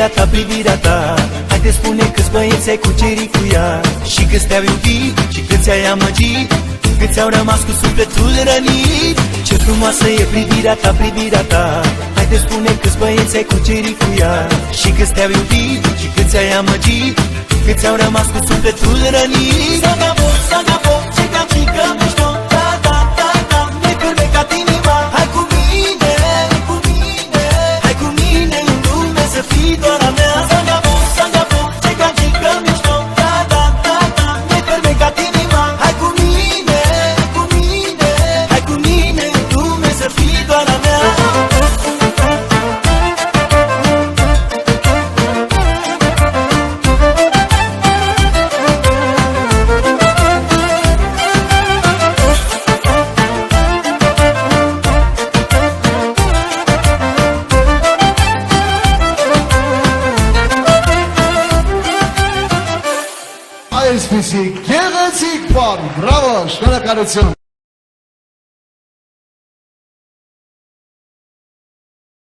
privirea ta. Haide spune câți băieți ai cucerit cu ea, și câți te-au iubit, și câți ai amăgit, câți au rămas cu sufletul rănit. Ce frumoasă e privirea ta. Haide spune câți băieți ai cucerit cu ea, și câți te-au iubit, și câți ai amăgit, câți au rămas cu sufletul rănit. Sagabo, ce gagică mișto, da, mi-ai fermecat inima. Hai cu mine, hai cu mine în lume să fii doar a mea. Sagabo, ce gagică mișto, da, mi-ai fermecat inima. Hai cu mine, hai cu mine în lume să fii doar a mea. Eis Musik, Gerrit Siegborn, bravo, schneller Tradition.